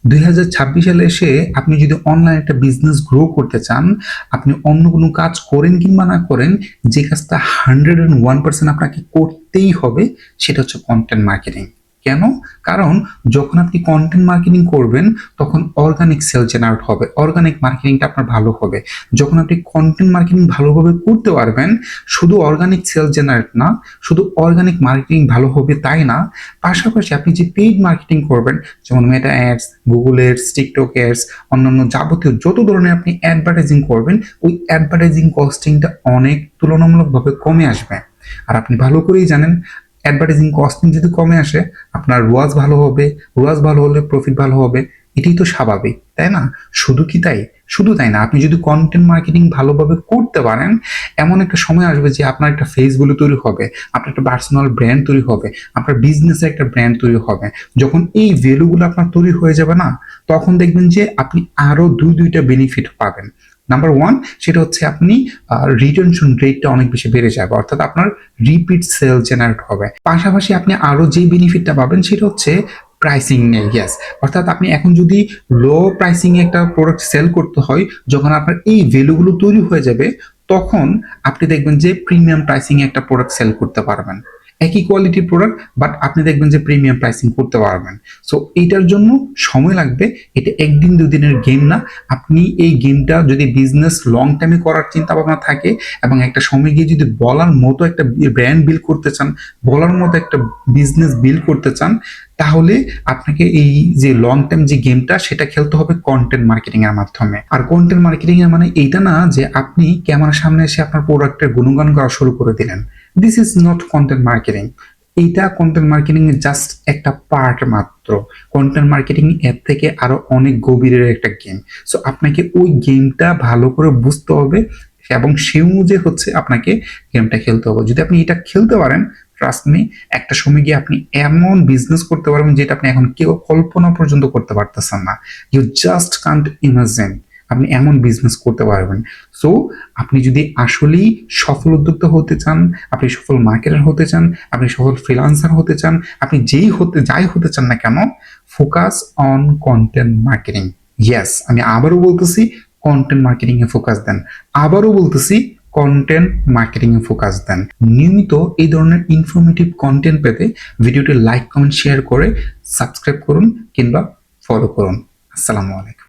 2026 সালে এসে আপনি যদি অনলাইন একটা বিজনেস গ্রো করতে চান, আপনি অন্য কোনো কাজ করেন কিংবা না করেন, যে কাজটা 101% আপনাকে করতেই হবে সেটা হচ্ছে কন্টেন্ট মার্কেটিং। কেন? কারণ যখন আপনি কন্টেন্ট মার্কেটিং করবেন তখন অর্গানিক সেল জেনারেট হবে, অর্গানিক মার্কেটিংটা আপনার ভালো হবে। যখন আপনি কন্টেন্ট মার্কেটিং ভালোভাবে করতে পারবেন, শুধু অর্গানিক সেল জেনারেট না, শুধু অর্গানিক মার্কেটিং ভালো হবে তাই না, পাশাপাশি আপনি যে পেইড মার্কেটিং করবেন, যেমন মেটা ads, Google ads, TikTok ads, অন্যান্য যাবতীয় যত ধরনের আপনি অ্যাডভার্টাইজিং করবেন, ওই অ্যাডভার্টাইজিং কস্টিংটা অনেক তুলনামূলকভাবে কমে আসবে। আর আপনি ভালো করেই জানেন, অ্যাডভার্টাইজিং কস্টিং যদি কমে আসে, আপনার রোয়াজ ভালো হবে, রোয়াজ ভালো হলে প্রফিট ভালো হবে, এটাই তো স্বাভাবিক, তাই না? শুধু কি তাই? শুধু তাই না, আপনি যদি কন্টেন্ট মার্কেটিং ভালোভাবে করতে পারেন, এমন একটা সময় আসবে যে আপনার একটা ফেস ভ্যালু তৈরি হবে, আপনার একটা পার্সোনাল ব্র্যান্ড তৈরি হবে, আপনার বিজনেসের একটা ব্র্যান্ড তৈরি হবে। যখন এই ভ্যালুগুলো আপনার তৈরি হয়ে যাবে না, তখন দেখবেন যে আপনি আরো দুইটা বেনিফিট পাবেন। নাম্বার ওয়ান, সেটা হচ্ছে আপনি রিটেনশন রেটটা অনেক বেশি বেড়ে যাবে, অর্থাৎ আপনার রিপিট সেল জেনারেট হবে। পাশাপাশি আপনি আরো যে বেনিফিটটা পাবেন সেটা হচ্ছে প্রাইসিং নিয়ে। ইয়েস, অর্থাৎ আপনি এখন যদি লো প্রাইসিং এ একটা প্রোডাক্ট সেল করতে হয়, যখন আপনার এই ভ্যালুগুলো তৈরি হয়ে যাবে, তখন আপনি দেখবেন যে প্রিমিয়াম প্রাইসিং এ একটা প্রোডাক্ট সেল করতে পারবেন। একই কোয়ালিটির প্রোডাক্ট, বাট আপনি দেখবেন যে প্রিমিয়াম প্রাইসিং করতে পারবেন। সো এইটার জন্য সময় লাগবে, এটা একদিন দুদিনের গেম না। আপনি এই গেমটা যদি বিজনেস লং টাইমে করার চিন্তা ভাবনা থাকে এবং একটা সময় গিয়ে যদি বলার মতো একটা ব্র্যান্ড বিল্ড করতে চান, বলার মতো একটা বিজনেস বিল্ড করতে চান, তাহলে আপনাকে এই যে লং টাইম যে গেমটা সেটা খেলতে হবে কন্টেন্ট মার্কেটিং এর মাধ্যমে। আর কন্টেন্ট মার্কেটিং এর মানে এইটা না যে আপনি ক্যামেরার সামনে এসে আপনার প্রোডাক্টের গুণগান করা শুরু করে দিলেন। This is not content marketing. এইটা কন্টেন্ট মার্কেটিং এর জাস্ট একটা পার্ট মাত্র। কন্টেন্ট মার্কেটিং এর থেকে আরো অনেক গভীরের একটা গেম। সো আপনাকে ওই গেমটা ভালো করে বুঝতে হবে এবং সে অনুযায়ী হচ্ছে আপনাকে গেমটা খেলতে হবে। যদি আপনি এটা খেলতে পারেন, ট্রাস্ট মি, একটা সময় গিয়ে আপনি এমন বিজনেস করতে পারবেন যেটা আপনি এখন কেউ কল্পনা পর্যন্ত করতে পারতেছেন না। ইউ জাস্ট কান্ট ইমাজিন আপনি এমন বিজনেস করতে পারবেন। সো আপনি যদি আসলেই সফল উদ্যোক্তা হতে চান, আপনি সফল মার্কেটার হতে চান, আপনি সফল ফ্রিল্যান্সার হতে চান, আপনি যাই হতে চান না কেন, focus on content marketing. Yes, আমি আবারও বলতেছি, কন্টেন্ট মার্কেটিং এ ফোকাস দেন। আবারও বলতেছি, কন্টেন্ট মার্কেটিং এ ফোকাস দেন। নিয়মিত এই ধরনের ইনফরমেটিভ কন্টেন্ট পেতে ভিডিওটি লাইক, কমেন্ট, শেয়ার করে সাবস্ক্রাইব করুন কিংবা ফলো করুন। আসসালামু আলাইকুম।